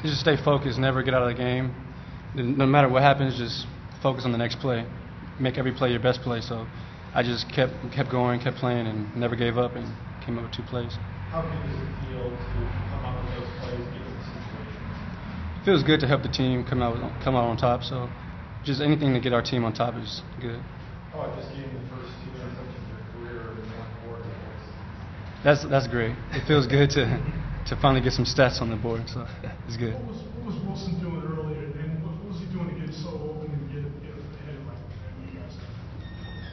just stay focused, never get out of the game. No matter what happens, just focus on the next play. Make every play your best play. So I just kept going, kept playing, and never gave up, and came up with 2 plays. How good does it feel to come out with those plays, given the situation? It feels good to help the team come out on top. So just anything to get our team on top is good. How about just getting the first 2 interceptions of your career in 1 quarter? That's great. It feels good to finally get some stats on the board. So it's good. What was Wilson doing earlier, and what was he doing to get so open and get ahead of you guys?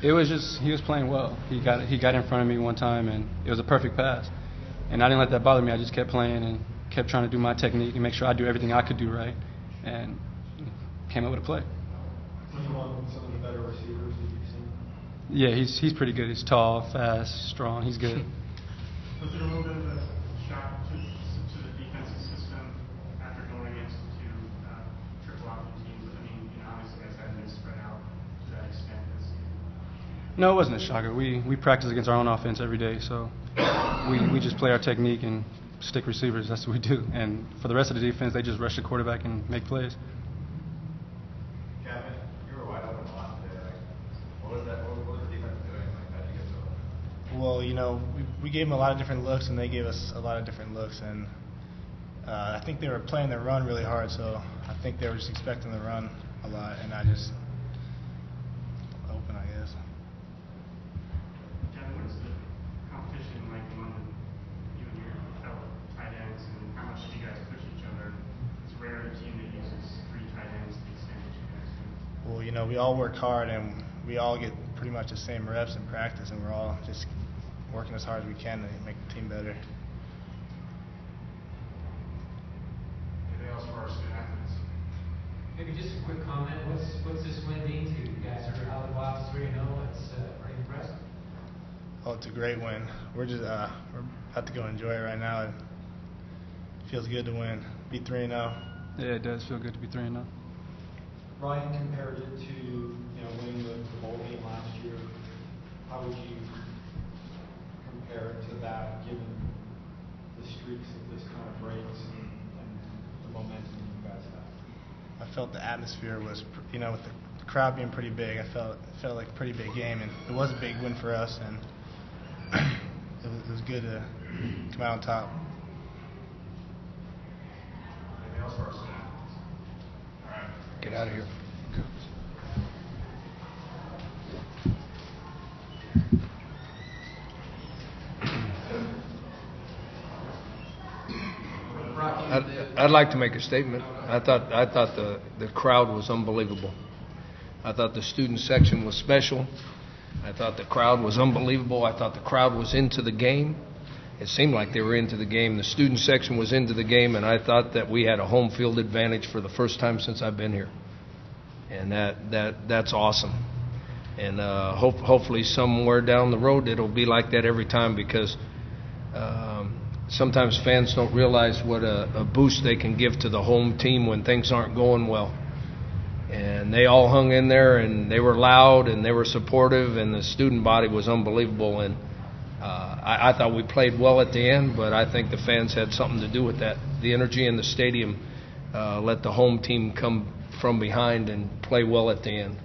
It was just he was playing well. He got in front of me one time, and it was a perfect pass. And I didn't let that bother me. I just kept playing and kept trying to do my technique and make sure I do everything I could do right, and came up with a play. He's one of some of the better receivers that you've seen. Yeah, he's pretty good. He's tall, fast, strong. He's good. Was there a little bit of a shock to the defensive system after going against 2 triple option teams? I mean, obviously guys hadn't been spread out to that extent this season. No, it wasn't a shocker. We practice against our own offense every day, so we just play our technique and stick receivers. That's what we do. And for the rest of the defense, they just rush the quarterback and make plays. Gavin, you were wide open a lot today. What was the defense doing? How did you get so open? Well, we gave them a lot of different looks, and they gave us a lot of different looks. And I think they were playing their run really hard, so I think they were just expecting the run a lot, and I just open, I guess. Gavin, what is the competition like among you and your fellow tight ends, and how much do you guys push each other? It's rare in a team that uses 3 tight ends to the extent that you guys do. Well, we all work hard, and we all get pretty much the same reps in practice, and we're all just working as hard as we can to make the team better. Anything else for our student athletes? Maybe just a quick comment. What's this win mean to you guys? Are out of the box 3-0? It's pretty impressive. Oh, it's a great win. We're just we're about to go enjoy it right now. It feels good to win. Be 3-0. Yeah, it does feel good to be 3-0. Ryan compared it to winning the bowl game last year. How would you compare it to that, given the streaks that this kind of breaks and the momentum you guys have? I felt the atmosphere was, with the crowd being pretty big, it felt like a pretty big game, and it was a big win for us, and it was good to come out on top. Anything else for our student athletes? All right. Get out of here. I'd like to make a statement. I thought the crowd was unbelievable. I thought the student section was special. I thought the crowd was unbelievable. I thought the crowd was into the game. It seemed like they were into the game. The student section was into the game, and I thought that we had a home field advantage for the first time since I've been here. And that's awesome. And hopefully somewhere down the road it'll be like that every time, because sometimes fans don't realize what a boost they can give to the home team when things aren't going well. And they all hung in there, and they were loud, and they were supportive, and the student body was unbelievable. And I thought we played well at the end, but I think the fans had something to do with that. The energy in the stadium let the home team come from behind and play well at the end.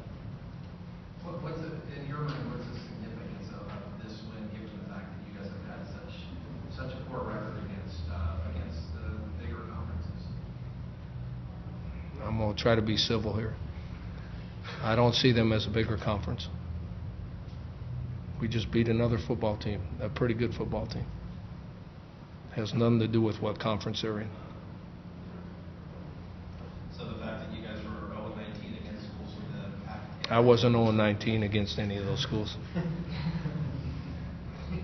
In your mind, what's the significance of this win, given the fact that you guys have had such a poor record against the bigger conferences? I'm going to try to be civil here. I don't see them as a bigger conference. We just beat another football team, a pretty good football team. Has nothing to do with what conference they're in. So the fact that you guys were 0-19 against schools with the pack. I wasn't 0-19 against any of those schools. Coach, can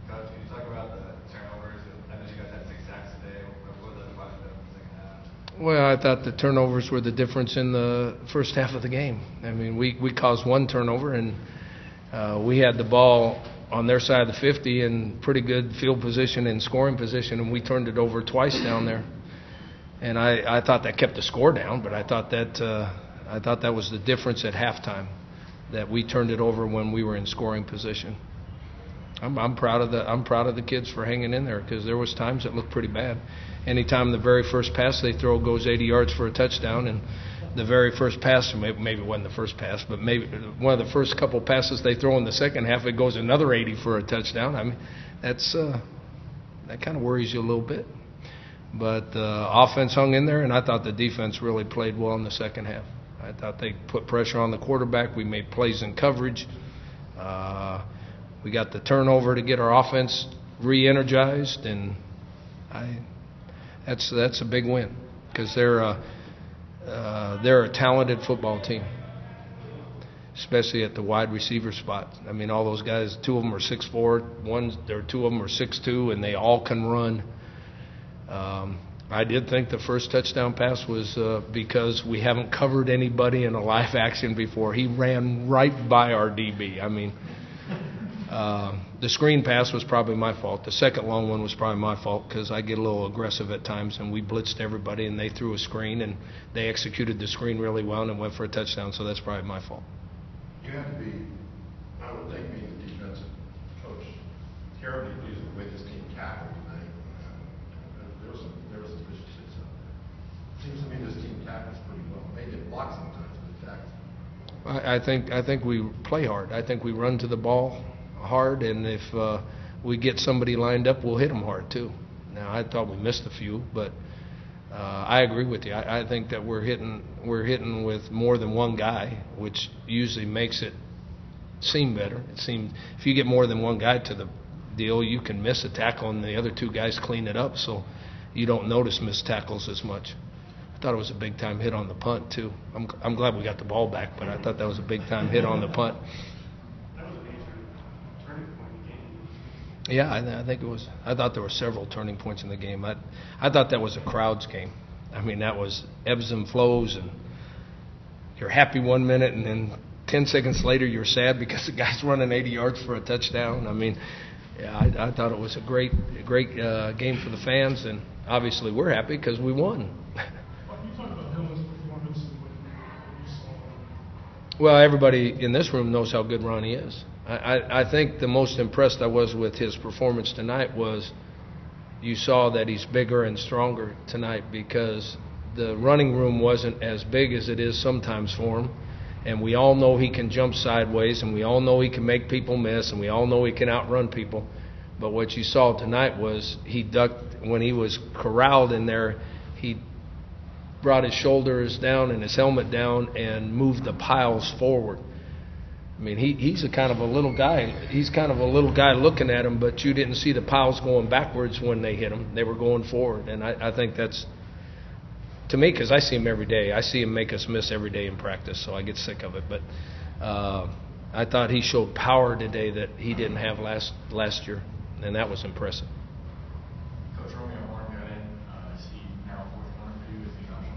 you talk about the turnovers? I know you guys had 6 sacks today. What was that about in the second half? Well, I thought the turnovers were the difference in the first half of the game. I mean, we caused 1 turnover, and we had the ball on their side of the 50 in pretty good field position and scoring position, and we turned it over twice down there. And I thought that kept the score down, but I thought that was the difference at halftime, that we turned it over when we were in scoring position. I'm proud of the kids for hanging in there, because there was times it looked pretty bad. Anytime the very first pass they throw goes 80 yards for a touchdown, and the very first pass, maybe it wasn't the first pass, but maybe one of the first couple passes they throw in the second half, it goes another 80 for a touchdown. I mean, that kind of worries you a little bit. But the offense hung in there, and I thought the defense really played well in the second half. I thought they put pressure on the quarterback. We made plays in coverage. We got the turnover to get our offense re-energized, and that's a big win, because they're a talented football team, especially at the wide receiver spot. I mean, all those guys, two of them are 6'4", two of them are 6'2", and they all can run. I did think the first touchdown pass was because we haven't covered anybody in a live action before. He ran right by our DB. I mean, the screen pass was probably my fault. The second long one was probably my fault, because I get a little aggressive at times, and we blitzed everybody, and they threw a screen, and they executed the screen really well and went for a touchdown, so that's probably my fault. You have to be, I would think, being the defensive coach, terribly pleased with the way this team tackled tonight. There was some vicious hits out there. Seems to me this team tackles pretty well. Maybe it blocks sometimes, but it tackles. I think we play hard. I think we run to the ball hard, and if we get somebody lined up, we'll hit them hard too. Now, I thought we missed a few, but I agree with you. I think that we're hitting with more than one guy, which usually makes it seem better. It seems if you get more than one guy to the deal, you can miss a tackle, and the other two guys clean it up, so you don't notice missed tackles as much. I thought it was a big-time hit on the punt, too. I'm glad we got the ball back, but I thought that was a big-time hit on the punt. That was a major turning point in the game. Yeah, I think it was. I thought there were several turning points in the game. I thought that was a crowd's game. I mean, that was ebbs and flows, and you're happy 1 minute, and then 10 seconds later you're sad because the guy's running 80 yards for a touchdown. I mean, yeah, I thought it was a great game for the fans, and obviously we're happy because we won. You talk about Dylan's performance and what you saw. Well, everybody in this room knows how good Ronnie is. I think the most impressed I was with his performance tonight was you saw that he's bigger and stronger tonight, because the running room wasn't as big as it is sometimes for him, and we all know he can jump sideways, and we all know he can make people miss, and we all know he can outrun people. But what you saw tonight was he ducked when he was corralled in there. He brought his shoulders down and his helmet down and moved the piles forward. I mean, he's a kind of a little guy. He's kind of a little guy looking at him, but you didn't see the piles going backwards when they hit him. They were going forward, and I think that's, to me, because I see him every day. I see him make us miss every day in practice, so I get sick of it. But I thought he showed power today that he didn't have last year, and that was impressive. Coach Romeo Horn got in. Is he now fourth corner for you? Is he option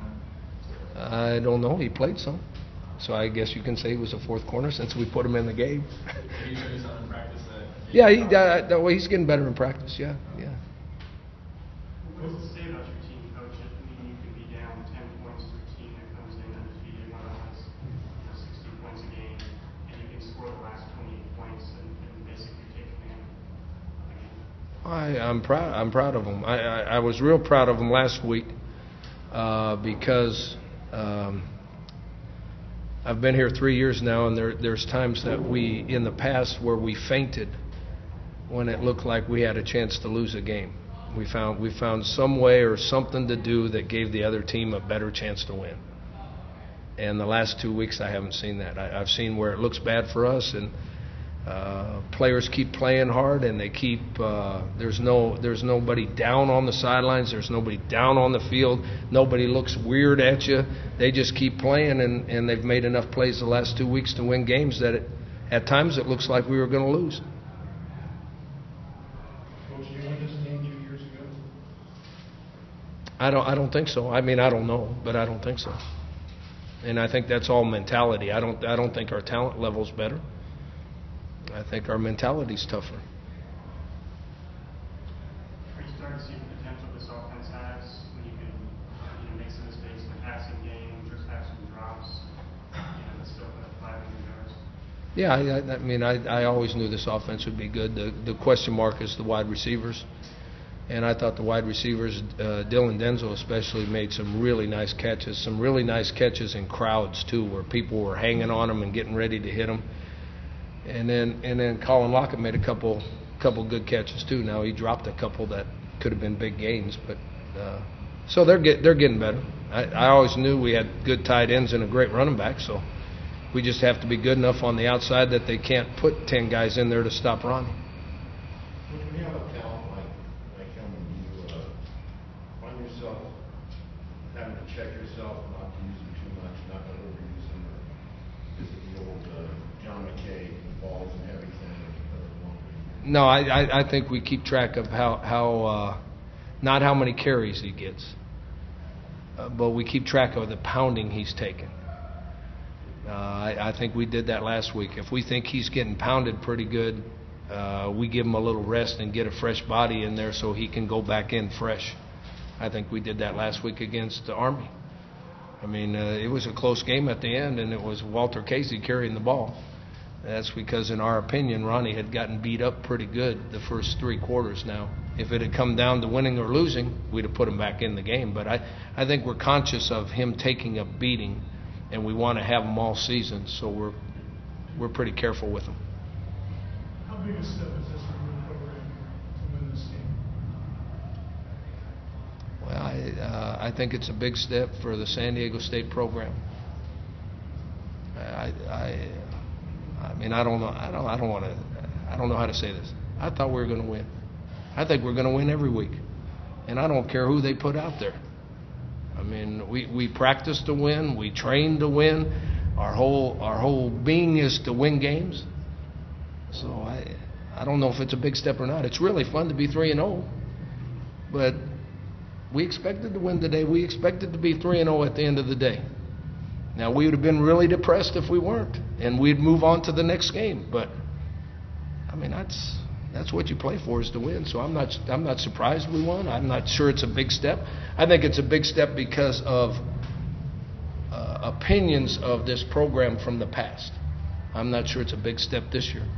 that? I don't know. He played some. So I guess you can say he was a fourth corner since we put him in the game. Did he show you something in practice that? Yeah, he's getting better in practice. Yeah. What does it say about your team, Coach? I mean, you can be down 10 points to a team that comes in undefeated, one of us, 60 points a game, and you can score the last 28 points and basically take command of the game. I'm proud of him. I was real proud of him last week because I've been here 3 years now, and there's times that we, in the past, where we fainted when it looked like we had a chance to lose a game. We found some way or something to do that gave the other team a better chance to win. And the last 2 weeks, I haven't seen that. I've seen where it looks bad for us, and players keep playing hard, and they keep. There's nobody down on the sidelines. There's nobody down on the field. Nobody looks weird at you. They just keep playing, and they've made enough plays the last 2 weeks to win games that at times it looks like we were going to lose. Coach, you won this game 2 years ago? I don't think so. I mean, I don't know, but I don't think so. And I think that's all mentality. I don't think our talent level's better. I think our mentality's tougher. Are you starting to see the potential this offense has when you can make some mistakes in the passing game, just have some drops, but still put up 500 yards? Yeah, I mean, I always knew this offense would be good. The question mark is the wide receivers. And I thought the wide receivers, Dylan Denzel especially, made some really nice catches in crowds too, where people were hanging on him and getting ready to hit him. And then Colin Lockett made a couple good catches too. Now he dropped a couple that could have been big gains, but so they're getting better. I always knew we had good tight ends and a great running back, so we just have to be good enough on the outside that they can't put 10 guys in there to stop Ronnie. When you have a talent like him, you find yourself having to check yourself not to use him too much, not to overuse him. Is it the old John McKay, balls and everything? No, I think we keep track of how not how many carries he gets, but we keep track of the pounding he's taken. I think we did that last week. If we think he's getting pounded pretty good, we give him a little rest and get a fresh body in there so he can go back in fresh. I think we did that last week against the Army. I mean, it was a close game at the end, and it was Walter Casey carrying the ball. That's because, in our opinion, Ronnie had gotten beat up pretty good the first 3 quarters now. If it had come down to winning or losing, we'd have put him back in the game. But I think we're conscious of him taking a beating, and we want to have him all season, so we're pretty careful with him. How big a step is this for your program to win this game? Well, I think it's a big step for the San Diego State program. I mean, I don't know how to say this. I thought we were going to win. I think we're going to win every week, and I don't care who they put out there. I mean, we practice to win, we train to win. Our whole being is to win games. So I don't know if it's a big step or not. It's really fun to be 3-0, but we expected to win today. We expected to be 3-0 at the end of the day. Now, we would have been really depressed if we weren't, and we'd move on to the next game. But I mean, that's what you play for, is to win. So I'm not surprised we won. I'm not sure it's a big step. I think it's a big step because of opinions of this program from the past. I'm not sure it's a big step this year.